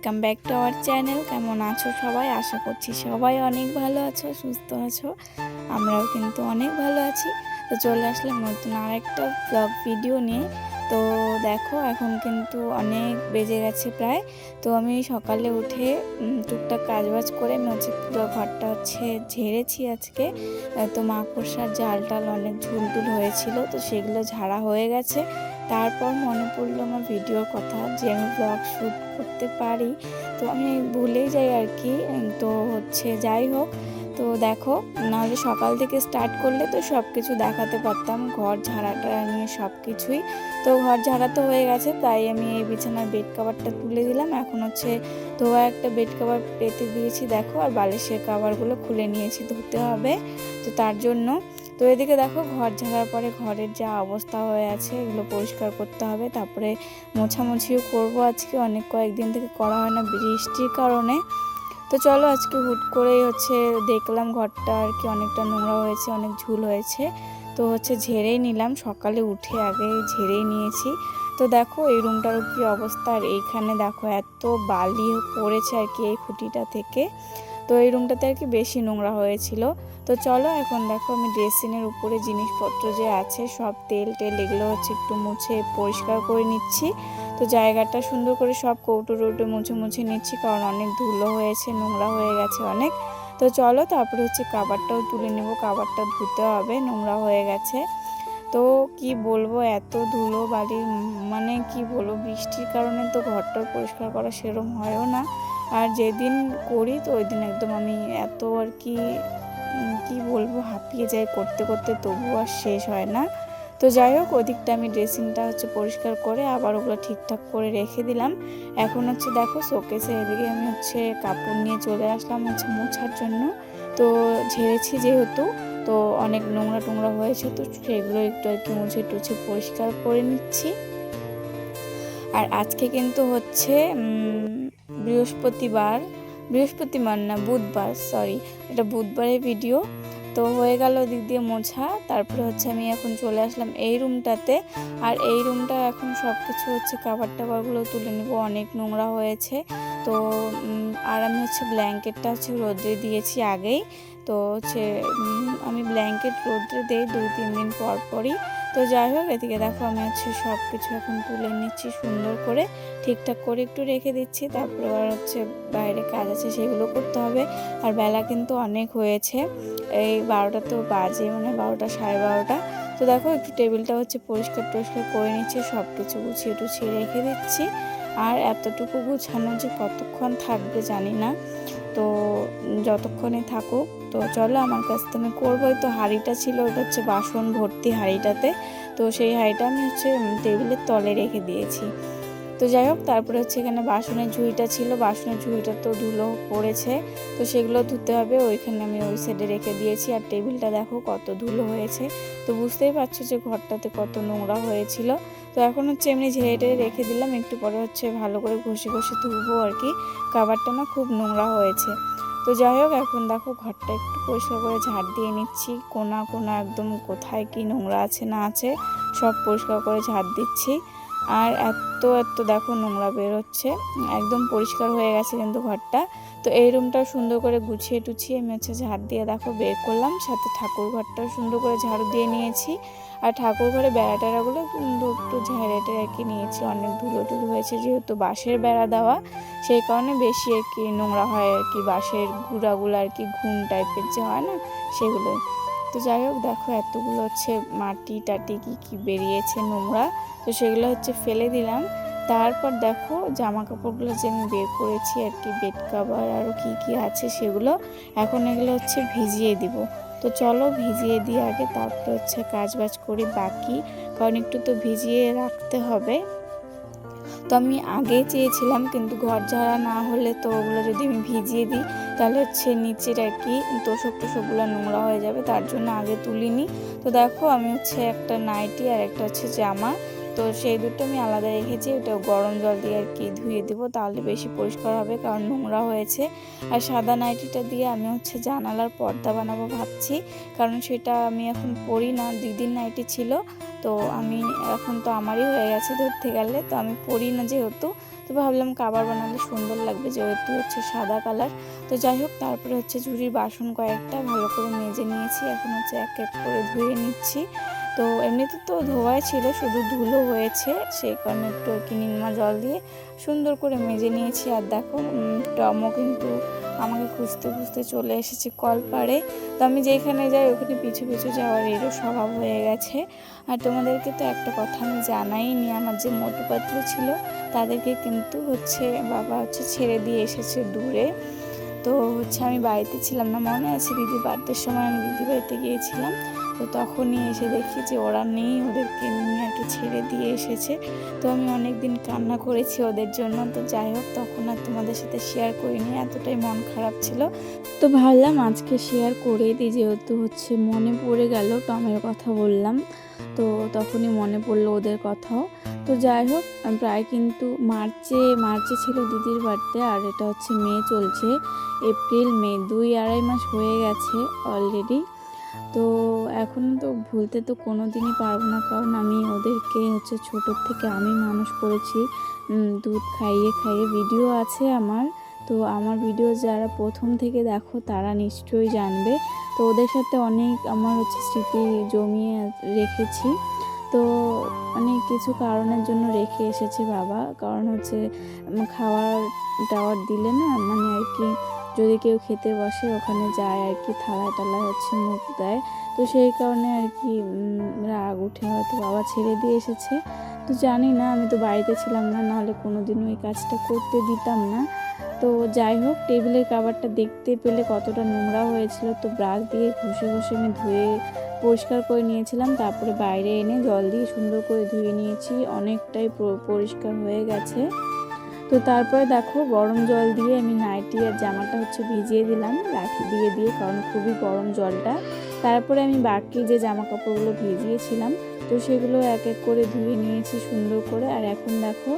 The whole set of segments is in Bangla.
Welcome back to our channel. কেমন আছো সবাই? আশা করছি সবাই অনেক ভালো আছো, সুস্থ আছো। আমরাও কিন্তু অনেক ভালো আছি। তো চলে আসলাম নতুন আরেকটা ব্লগ ভিডিও নিয়ে। তো দেখো এখন কিন্তু অনেক বেজে গেছে প্রায়। তো আমি সকালে উঠে টুকটাক কাজবাজ করে আমি পুরো ঘরটা ঝেড়েছি আজকে। তো মাকড়সার জাল টাল অনেক ঝুলটুল হয়েছিল, তো সেগুলো ঝাড়া হয়ে গেছে। তারপর মনে পড়লো আমার ভিডিওর কথা, যে আমি ব্লগ শ্যুট করতে পারি, তো আমি ভুলেই যাই আর কি। তো যাই হোক, তো দেখো, নাহলে সকাল থেকে স্টার্ট করলে তো সব কিছু দেখাতে পারতাম, ঘর ঝাড়াটা নিয়ে সব কিছুই। তো ঘর ঝাড়া তো হয়ে গেছে, তাই আমি এই বিছানার বেড কাভারটা তুলে দিলাম। এখন ধোয়া একটা বেড কাভার পেতে দিয়েছি দেখো, আর বালিশের কাভারগুলো খুলে নিয়েছি, ধুতে হবে তো তার জন্য। তো এদিকে দেখো, ঘর ঝাড়ার পরে ঘরের যা অবস্থা হয়ে আছে, এগুলো পরিষ্কার করতে হবে। তারপরে মোছামুছিও করবো আজকে, অনেক কয়েকদিন থেকে করা হয় না বৃষ্টির কারণে। তো চলো, আজকে হুট করেই দেখলাম ঘরটা আর কি অনেকটা নোংরা হয়েছে, অনেক ঝুল হয়েছে। তো ঝেড়েই নিলাম, সকালে উঠে আগে ঝেড়েই নিয়েছি। তো দেখো এই রুমটারও কি অবস্থা, আর এইখানে দেখো এত বালি পড়েছে আর কি এই খুঁটিটা থেকে। তো এই রুমটাতে আর কি বেশি নোংরা হয়েছিল। তো চলো, এখন দেখো আমি ড্রেসিংয়ের উপরে জিনিসপত্র যে আছে সব তেল এগুলো একটু মুছে পরিষ্কার করে নিচ্ছি। তো জায়গাটা সুন্দর করে সব কৌটো টৌটো মুছে নিচ্ছি, কারণ অনেক ধুলো হয়েছে, নোংরা হয়ে গেছে অনেক। তো চলো, তারপরে কাভারটাও তুলে নিব, কাভারটা ধুতে হবে, নোংরা হয়ে গেছে। তো কি বলবো, এত ধুলো বালি, মানে কি বলবো, বৃষ্টির কারণে তো ঘরটা পরিষ্কার করা সেরকম হয়ও না। আর যেদিন করি তো ওই দিন একদম আমি এত আর কি কি বলবো, হাঁপিয়ে যাই করতে করতে, তবুও আর শেষ হয় না। তো যাই হোক, ওদিকটা আমি ড্রেসিংটা পরিষ্কার করে আবার ওগুলো ঠিকঠাক করে রেখে দিলাম। এখন দেখো শোকেসে এদিকে আমি কাপড় নিয়ে চলে আসলাম মোছার জন্য। তো ঝেড়েছি যেহেতু, তো অনেক নোংরা টোংরা হয়েছে, তো সেগুলো একটু আর কি মুছে টুছে পরিষ্কার করে নিচ্ছি। আর আজকে কিন্তু বৃহস্পতিবার না, বুধবার, সরি, এটা বুধবারের ভিডিও। তো হয়ে গেল দিক দিয়ে মোছা। তারপরে আমি এখন চলে আসলাম এই রুমটাতে। আর এই রুমটা এখন সব কিছু কাভার টাভারগুলো তুলে নিব, অনেক নোংরা হয়েছে। তো আর আমি ব্ল্যাঙ্কেটটা রোদ্রে দিয়েছি আগেই। তো আমি ব্ল্যাঙ্কেট রোদ্রে দিই 2-3 দিন পর পরই। তো যাই হোক, এদিকে দেখো আমি সব কিছু এখন তুলে নিচ্ছি, সুন্দর করে ঠিকঠাক করে একটু রেখে দিচ্ছি। তারপরে আর বাইরে কাজ আছে, সেগুলো করতে হবে। আর বেলা কিন্তু অনেক হয়েছে, এই 12টা তো বাজে, মানে 12টা, 12:30। তো দেখো একটু টেবিলটা পরিষ্কার টরিষ্কার করে নিচ্ছি, সব কিছু গুছিয়ে টুছিয়ে রেখে দিচ্ছি। আর এতটুকু গুছানো যে কতক্ষণ থাকবে জানি না, তো যতক্ষণে থাকুক। তো চলো, আমার কাছ থেকে আমি করবোই। তো হাঁড়িটা ছিল, ওটা বাসন ভর্তি হাঁড়িটাতে। তো সেই হাঁড়িটা আমি টেবিলের তলে রেখে দিয়েছি। তো যাই হোক, তারপরে এখানে বাসনের ঝুড়িটা ছিল, বাসনের ঝুড়িটা তো ধুলো পড়েছে, তো সেগুলো ধুতে হবে। ওইখানে আমি ওই সাইডে রেখে দিয়েছি। আর টেবিলটা দেখো কত ধুলো হয়েছে, তো বুঝতেই পারছো যে ঘরটাতে কত নোংরা হয়েছিল। তো এখন এমনি ঝেড়ে রেখে দিলাম, একটু পরে ভালো করে ঘষে ঘষে ধুবো আর কি। কাভারটা না খুব নোংরা হয়েছে। তো যাই হোক, এখন দেখো ঘরটা একটু পরিষ্কার করে ঝাড় দিয়ে নিচ্ছি, কোনা কোনা একদম কোথায় কি নোংরা আছে না আছে সব পরিষ্কার করে ঝাড় দিচ্ছি। আর এত দেখো নোংরা বেরোচ্ছে, একদম পরিষ্কার হয়ে গেছে কিন্তু ঘরটা। তো এই রুমটা সুন্দর করে গুছিয়ে টুছিয়ে আমি ঝাড় দিয়ে দেখো বের করলাম, সাথে ঠাকুর ঘরটাও সুন্দর করে ঝাড়ু দিয়ে নিয়েছি। আর ঠাকুর ঘরে বেড়া টেড়াগুলো একটু ঝেড়ে টেড়ে আর কি নিয়েছি, অনেক ধুলো টুলো হয়েছে, যেহেতু বাঁশের বেড়া দেওয়া, সেই কারণে বেশি আর কি নোংরা হয় আর কি, বাঁশের গুঁড়াগুলো আর কি, ঘুম টাইপের যে হয় না, সেগুলো। তো যাই হোক, দেখো এতগুলো মাটি টাটি কি বেরিয়েছে নোংরা, তো সেগুলো ফেলে দিলাম। তারপর দেখো জামা কাপড়গুলো যে আমি বের করেছি আর কি, বেড কাভার আরও কি আছে সেগুলো, এখন এগুলো ভিজিয়ে দিব। তো চলো ভিজিয়ে দিয়ে আগে তারপরে কাজ বাজ করি বাকি, কারণ একটু তো ভিজিয়ে রাখতে হবে। তো আমি আগেই চেয়েছিলাম, কিন্তু ঘর ঝাড়া না হলে তো ওগুলো যদি আমি ভিজিয়ে দিই, তাহলে নিচের আর কি তোষক টোষকগুলো নোংরা হয়ে যাবে, তার জন্য আগে তুলিনি। তো দেখো আমি একটা নাইটি আর একটা জামা, তো তো সেই দুধটা আমি আলাদা রেখেছি, ওটা গরম জল দিয়ে আর কি ধুয়ে দেবো, তাহলে বেশি পরিষ্কার হবে, কারণ নোংরা হয়েছে। আর সাদা নাইটিটা দিয়ে আমি হচ্ছে জানালার পর্দা বানাবো ভাবছি, কারণ সেটা আমি এখন পরি না, দিদির নাইটি ছিল, তো আমি এখন তো আমারই হয়ে গেছে ধরতে গেলে, তো আমি পরি না যেহেতু, তো ভাবলাম কাবার বানালে সুন্দর লাগবে যেহেতু হচ্ছে সাদা কালার। তো যাই হোক, তারপরে হচ্ছে ঝুড়ির বাসন কয়েকটা ভালো করে মেজে নিয়েছি, এখন হচ্ছে এক এক করে ধুয়ে নিচ্ছি। তো এমনিতে তো ধোয়াই ছিল, শুধু ধুলো হয়েছে, সেই কারণে একটু আর কি নিমা জল দিয়ে সুন্দর করে মেজে নিয়েছি। আর দেখো টমও কিন্তু আমাকে খুঁজতে খুঁজতে চলে এসেছে কল পাড়ে। তো আমি যেখানে যাই ওখানে পিছু পিছু যাওয়ার এরও স্বভাব হয়ে গেছে। আর তোমাদেরকে তো একটা কথা আমি জানাইনি, আমার যে মোটু পাতলু ছিল তাদেরকে কিন্তু হচ্ছে বাবা হচ্ছে ছেড়ে দিয়ে এসেছে দূরে। তো হচ্ছে আমি বাড়িতে ছিলাম না, মনে আছে দিদির বার্থডের সময় আমি দিদি বাড়িতে গিয়েছিলাম, তো তখনই এসে দেখি যে ওরা নেই, ওদেরকে নিয়ে আর কি ছেড়ে দিয়ে এসেছে। তো আমি অনেক দিন কান্না করেছি ওদের জন্য। তো যাই হোক, তখন আর তোমাদের সাথে শেয়ার করিনি, এতটাই মন খারাপ ছিল। তো ভাবলাম আজকে শেয়ার করে দিই, যেহেতু হচ্ছে মনে পড়ে গেল, টমের কথা বললাম, তো তখনই মনে পড়লো ওদের কথাও। তো যাই হোক, প্রায় কিন্তু মার্চে ছিল দিদির বার্থডে, আর এটা হচ্ছে মে চলছে, এপ্রিল মে 2-2.5 মাস হয়ে গেছে অলরেডি। তো এখন তো ভুলতে তো কোনো দিনই পারবো না, কারণ আমি ওদেরকে হচ্ছে ছোটোর থেকে আমি মানুষ করেছি, দুধ খাইয়ে খাইয়ে। ভিডিও আছে আমার, তো আমার ভিডিও যারা প্রথম থেকে দেখো তারা নিশ্চয়ই জানবে। তো ওদের সাথে অনেক আমার হচ্ছে স্মৃতি জমিয়ে রেখেছি। তো অনেক কিছু কারণের জন্য রেখে এসেছে বাবা, কারণ হচ্ছে খাওয়ার টাওয়ার দিলে না, মানে আর কি যদি কেউ খেতে বসে ওখানে যায় আর কি, থালায় টালায় হচ্ছে মুখ দেয়, তো সেই কারণে আর কি রাগ উঠে হয়তো বাবা ছেড়ে দিয়ে এসেছে। তো জানি না, আমি তো বাড়িতে ছিলাম না, নাহলে কোনোদিনও এই কাজটা করতে দিতাম না। তো যাই হোক, টেবিলের কাভারটা দেখতে পেলে কতটা নোংরা হয়েছিল, তো ব্রাশ দিয়ে ঘষে ঘষে আমি ধুয়ে পরিষ্কার করে নিয়েছিলাম, তারপরে বাইরে এনে জল দিয়ে সুন্দর করে ধুয়ে নিয়েছি, অনেকটাই পরিষ্কার হয়ে গেছে। তো তারপরে দেখো গরম জল দিয়ে আমি নাইটি আর জামাটা হচ্ছে ভিজিয়ে দিলাম লাঠি দিয়ে, কারণ খুবই গরম জলটা। তারপরে আমি বাকি যে জামা কাপড়গুলো ভিজিয়েছিলাম, তো সেগুলো এক এক করে ধুয়ে নিয়েছি সুন্দর করে। আর এখন দেখো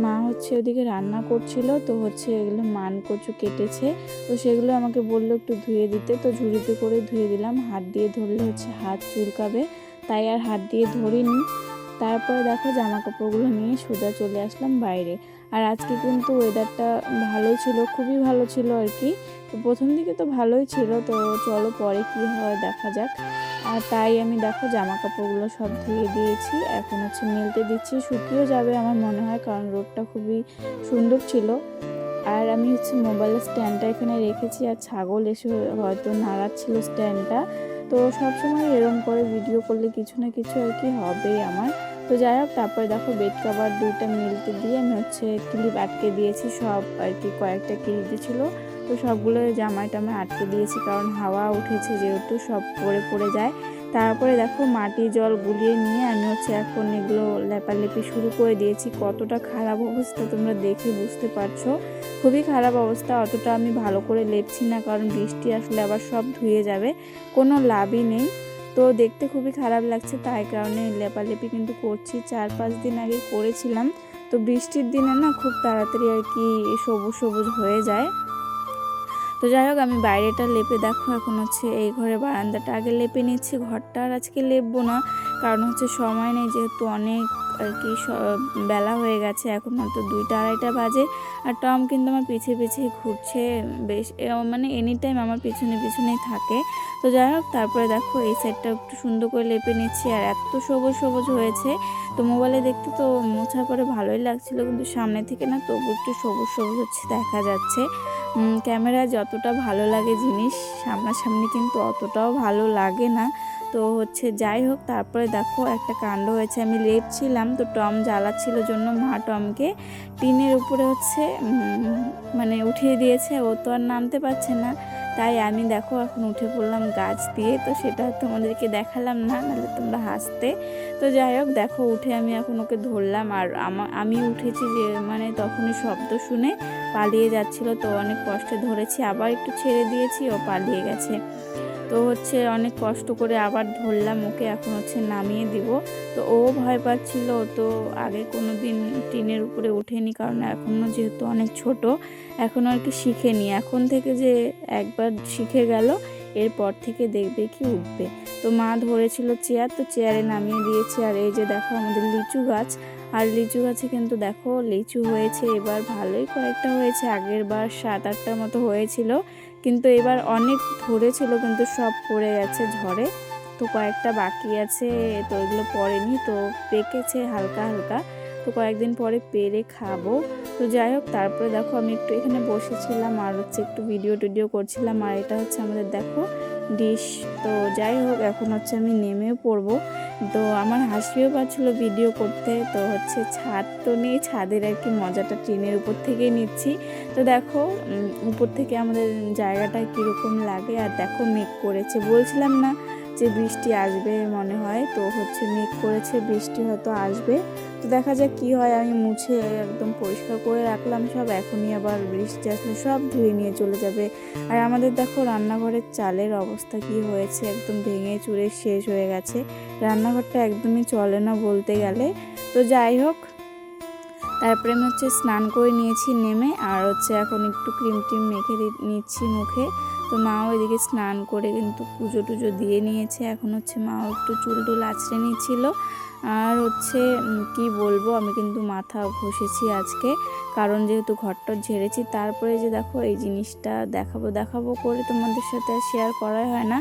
মা হচ্ছে ওদিকে রান্না করছিল, তো হচ্ছে এগুলো মান কচু কেটেছে, তো সেগুলো আমাকে বললো একটু ধুয়ে দিতে, তো ঝুড়িতে করে ধুয়ে দিলাম। হাত দিয়ে ধরলে হচ্ছে হাত চুলকাবে, তাই আর হাত দিয়ে ধরিনি। তারপরে দেখো জামা কাপড়গুলো নিয়ে সোজা চলে আসলাম বাইরে। আর আজকে কিন্তু ওয়েদারটা ভালোই ছিল, খুবই ভালো ছিল আর কি। তো প্রথম দিকে তো ভালোই ছিল, তো চলো পরে কি হয় দেখা যাক। আর তাই আমি দেখো জামা কাপড়গুলো সব ধুয়ে দিয়েছি, এখন হচ্ছে মেলতে দিচ্ছি, শুকিয়েও যাবে আমার মনে হয়, কারণ রোদটা খুবই সুন্দর ছিল। আর আমি হচ্ছে মোবাইলের স্ট্যান্ডটা এখানে রেখেছি, আর ছাগল এসে হয়তো নাড়াচ্ছিল স্ট্যান্ডটা। তো সবসময় এরম করে ভিডিও করলে কিছু না কিছু আর কি হবেই আমার। তো যাই হোক, তারপরে দেখো বেড কাভার 2টা মেলতে দিয়ে আমি হচ্ছে ক্লিপ আটকে দিয়েছি, সব আর কি কয়েকটা ক্লিপ দিয়েছিল, তো সবগুলো জামাই টামাই আটকে দিয়েছি, কারণ হাওয়া উঠেছে যেহেতু সব পড়ে যায়। তারপরে দেখো মাটি জল গুলিয়ে নিয়ে আমি হচ্ছে এখন এগুলো লেপালেপি শুরু করে দিয়েছি। কতটা খারাপ অবস্থা তোমরা দেখে বুঝতে পারছো, খুবই খারাপ অবস্থা। অতটা আমি ভালো করে লেপছি না, কারণ বৃষ্টি আসলে আবার সব ধুয়ে যাবে, কোনো লাভই নেই। তো দেখতে খুবই খারাপ লাগছে, তাই কারণে লেপালেপি কিন্তু করছি। 4-5 দিন আগে করেছিলাম, তো বৃষ্টির দিনে না খুব তাড়াতাড়ি আর কি সবুজ সবুজ হয়ে যায়। তো যাই হোক, আমি বাইরেটা লেপে দেখো এখন হচ্ছে এই ঘরে বারান্দাটা আগে লেপে নিচ্ছি, ঘরটা আর আজকে লেপবো না, কারণ হচ্ছে সময় নেই, যেহেতু অনেক আর কি বেলা হয়ে গেছে, এখন হয়তো 2টা-2:30 বাজে। আর টম কিন্তু আমার পিছিয়ে পিছিয়ে ঘুরছে বেশ, মানে এনি টাইম আমার পিছনেই থাকে। তো যাই হোক, তারপরে দেখো এই সাইডটা একটু সুন্দর করে লেপে নিচ্ছি, আর এত সবুজ সবুজ হয়েছে। তো মোবাইলে দেখতে তো মোছার পরে ভালোই লাগছিল, কিন্তু সামনে থেকে না তবু একটু সবুজ সবুজ হচ্ছে দেখা যাচ্ছে। ক্যামেরায় যতটা ভালো লাগে জিনিস, সামনাসামনি কিন্তু অতটাও ভালো লাগে না। তো হচ্ছে যাই হোক, তারপরে দেখো একটা কাণ্ড হয়েছে, আমি লেপছিলাম, তো টম জ্বালাচ্ছিল জন্য মা টমকে টিনের উপরে হচ্ছে মানে উঠিয়ে দিয়েছে, ও তো আর নামতে পারছে না, তাই আমি দেখো এখন উঠে পড়লাম গাছ দিয়ে। তো সেটা তোমাদেরকে দেখালাম না, নাহলে তোমরা হাসতে। তো যাই হোক, দেখো উঠে আমি এখন ওকে ধরলাম, আর আমি উঠেছি যে মানে তখনই শব্দ শুনে পালিয়ে যাচ্ছিল, তো অনেক কষ্টে ধরেছি, আবার একটু ছেড়ে দিয়েছি, ও পালিয়ে গেছে। তো হচ্ছে অনেক কষ্ট করে আবার ধরলাম ওকে, এখন হচ্ছে নামিয়ে দিব। তো ও ভয় পাচ্ছিল, তো আগে কোনো দিন টিনের উপরে ওঠেনি, কারণ এখনও যেহেতু অনেক ছোট, এখনও আর কি শিখেনি। এখন থেকে যে একবার শিখে গেল, এরপর থেকে দেখবে কি উঠবে। তো মা ধরেছিল চেয়ার, তো চেয়ারে নামিয়ে দিয়েছি। আর এই যে দেখো আমাদের লিচু গাছ, আর লিচু গাছে কিন্তু দেখো লিচু হয়েছে এবার ভালোই কয়েকটা হয়েছে। আগের বার 7-8টার মতো হয়েছিল, কিন্তু এবার অনেক ধরেছিল কিন্তু সব পড়ে গেছে ঝড়ে। তো কয়েকটা বাকি আছে, তো এগুলো পড়েনি, তো পেকেছে হালকা হালকা। তো কয়েকদিন পরে পেরে খাবো। তো যাই হোক, তারপরে দেখো আমি একটু এখানে বসেছিলাম আর হচ্ছে একটু ভিডিও করছিলাম। আর এটা হচ্ছে আমাদের দেখো ডিশ। তো যাই হোক, এখন হচ্ছে আমি নেমেও পড়বো। তো আমার হাসিও পাচ্ছিলো ভিডিও করতে। তো হচ্ছে ছাদ তো নেই, ছাদের আর কি মজাটা টিনের উপর থেকেই নিচ্ছি। তো দেখো উপর থেকে আমাদের জায়গাটা কীরকম লাগে। আর দেখো মেঘ করেছে, বলছিলাম না যে বৃষ্টি আসবে মনে হয়, তো হচ্ছে মেঘ করেছে, বৃষ্টি হয়তো আসবে। তো দেখা যাক কি হয়। আমি মুছে একদম পরিষ্কার করে রাখলাম সব, এখনই আবার বৃষ্টি আসলে সব ধুয়ে নিয়ে চলে যাবে। আর আমাদের দেখো রান্নাঘরের চালের অবস্থা কি হয়েছে, একদম ভেঙে চুরে শেষ হয়ে গেছে। রান্নাঘরটা একদমই চলে না বলতে গেলে। তো যাই হোক, তারপরে আমি হচ্ছে স্নান করে নিয়েছি নেমে, আর হচ্ছে এখন একটু ক্রিম টিম মেখে নিচ্ছি মুখে। তো মাও এদিকে স্নান করে কিন্তু পুজো টুজো দিয়ে নিয়েছে। এখন হচ্ছে মাও একটু চুল টুল আঁচড়ে নিচ্ছিল। আর হচ্ছে কি বলবো, আমি কিন্তু মাথা ঘষেছি আজকে, কারণ যেহেতু ঘরটা ঝেড়েছি। তারপরে যে দেখো এই জিনিসটা দেখাবো করে তোমাদের সাথে শেয়ার করাই হয় না।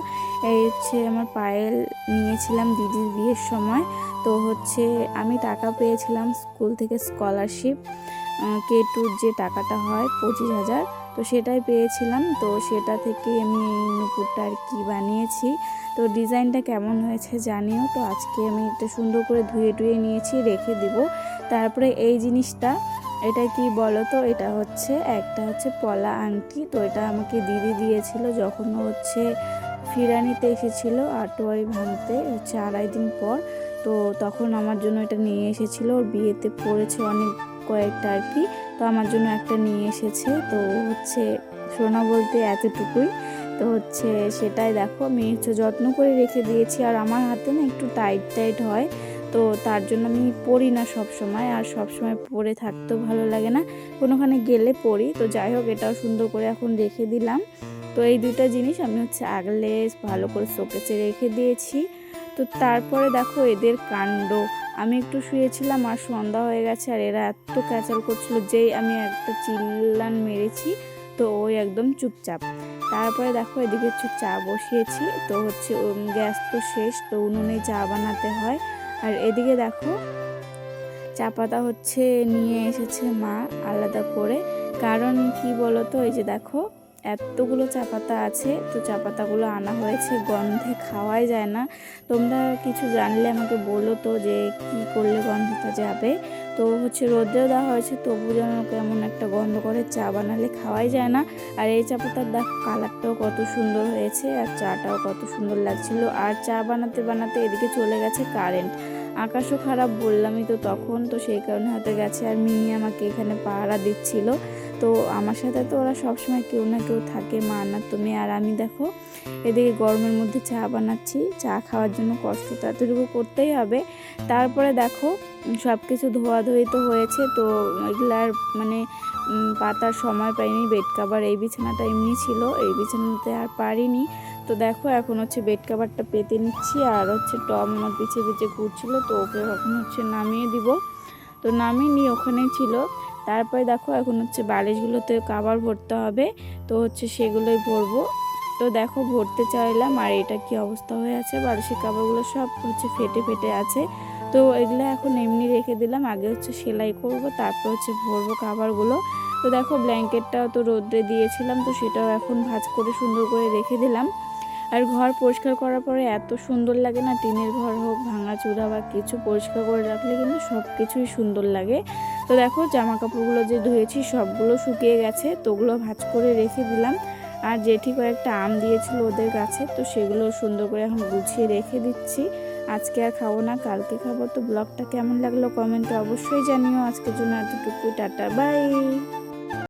এই হচ্ছে আমার পায়েল নিয়েছিলাম দিদির বিয়ের সময়। তো হচ্ছে আমি টাকা পেয়েছিলাম স্কুল থেকে স্কলারশিপ, K2 যে টাকাটা হয় 25,000, তো সেটাই পেয়েছিলাম। তো সেটা থেকে আমি এই নুপুরটা আর কি বানিয়েছি। তো ডিজাইনটা কেমন হয়েছে জানিও। তো আজকে আমি এটা সুন্দর করে ধুয়ে নিয়েছি, রেখে দিব। তারপরে এই জিনিসটা, এটা কি বলো তো, এটা হচ্ছে একটা হচ্ছে পলা আংটি। তো এটা আমাকে দিদি দিয়েছিল যখন হচ্ছে ফিরানিতে এসেছিলো আটোয়ারি ভাঙতে, হচ্ছে 2.5 দিন পর। তো তখন আমার জন্য এটা নিয়ে এসেছিলো, ওর বিয়েতে পড়েছে অনেক কয়েকটা আর কি। তো আমার জন্য একটা নিয়ে এসেছে। তো হচ্ছে সোনা বলতে এতটুকুই। তো হচ্ছে সেটাই দেখো আমি হচ্ছে যত্ন করে রেখে দিয়েছি। আর আমার হাতে না একটু টাইট হয়, তো তার জন্য আমি পরি না সব সময়, আর সব সময় পরে থাকতেও ভালো লাগে না, কোনোখানে গেলে পরি। তো যাই হোক, এটাও সুন্দর করে এখন রেখে দিলাম। তো এই দুইটা জিনিস আমি হচ্ছে আগলে ভালো করে শোকেসে রেখে দিয়েছি। তো তারপরে দেখো এদের কাণ্ড, আমি একটু শুয়েছিলাম আর সন্ধ্যা হয়ে গেছে, আর এরা এত ক্যাচাল করছিল, যেই আমি একটা চিল্লান মেরেছি তো ওই একদম চুপচাপ। তারপরে দেখো এদিকে হচ্ছে চা বসিয়েছি। তো হচ্ছে গ্যাস তো শেষ, তো উনুনে চা বানাতে হয়। আর এদিকে দেখো চা পাতা হচ্ছে নিয়ে এসেছে মা আলাদা করে, কারণ কি বলো তো, এই যে দেখো এতগুলো চা পাতা আছে। তো চা পাতাগুলো আনা হয়েছে, গন্ধে খাওয়াই যায় না। তোমরা কিছু জানলে আমাকে বলো তো, যে কি করলে গন্ধটা যাবে। তো হচ্ছে রোদ্রেও দেওয়া হয়েছে, তবু যেন কেমন একটা গন্ধ করে, চা বানালে খাওয়াই যায় না। আর এই চা পাতার দেখো কালারটাও কত সুন্দর হয়েছে, আর চাটাও কত সুন্দর লাগছিল। আর চা বানাতে এদিকে চলে গেছে কারেন্ট। আকাশও খারাপ, বললামই তো তখন, তো সেই কারণে হয়তো গেছে। আর মিনি আমাকে এখানে পাহারা দিচ্ছিল। তো আমার সাথে তো ওরা সবসময় কেউ না কেউ থাকে, মা না তুমি। আর আমি দেখো এদিকে গরমের মধ্যে চা বানাচ্ছি, চা খাওয়ার জন্য কষ্ট তো এতটুকু করতেই হবে। তারপরে দেখো সব কিছু ধোয়াধুয়ি তো হয়েছে, তো এগুলার মানে পাতার সময় পাইনি। বেড কাভার এই বিছানাটা এমনি ছিল, এই বিছানাতে আর পারিনি। তো দেখো এখন হচ্ছে বেড কাভারটা পেতে নিচ্ছি। আর হচ্ছে টম আমার পিছিয়ে ঘুরছিল, তো ওকে এখন হচ্ছে নামিয়ে দিব। তো নামিয়ে নিয়ে ওখানেই ছিল। তারপরে দেখো এখন হচ্ছে বালিশগুলোতে কাভার ভরতে হবে, তো হচ্ছে সেগুলোই ভরবো। তো দেখো ভরতে চাইলাম, আর এটা কি অবস্থা হয়ে আছে, বালিশের কাভারগুলো সব হচ্ছে ফেটে আছে। তো এগুলো এখন এমনি রেখে দিলাম, আগে হচ্ছে সেলাই করব, তারপর হচ্ছে ভরবো কাভারগুলো। তো দেখো ব্ল্যাঙ্কেটটাও তো রোদ্রে দিয়েছিলাম, তো সেটাও এখন ভাঁজ করে সুন্দর করে রেখে দিলাম। আর ঘর পরিষ্কার করার পরে এত সুন্দর লাগে না, টিনের ঘর হোক ভাঙাচুরা বা কিছু, পরিষ্কার করে রাখলে কিন্তু সব কিছুই সুন্দর লাগে। তো দেখো জামা কাপড়গুলো যে ধুয়েছি সবগুলো শুকিয়ে গেছে, তো ওগুলো ভাঁজ করে রেখে দিলাম। আর জেঠি কয়েকটা আম দিয়েছিল ওদের কাছে, তো সেগুলো সুন্দর করে এখন গুছিয়ে রেখে দিচ্ছি। আজকে আর খাবো না, কালকে খাবো। তো ব্লগটা কেমন লাগলো কমেন্টে অবশ্যই জানিও। আজকের জন্য এতটুকু, টাটা বাই।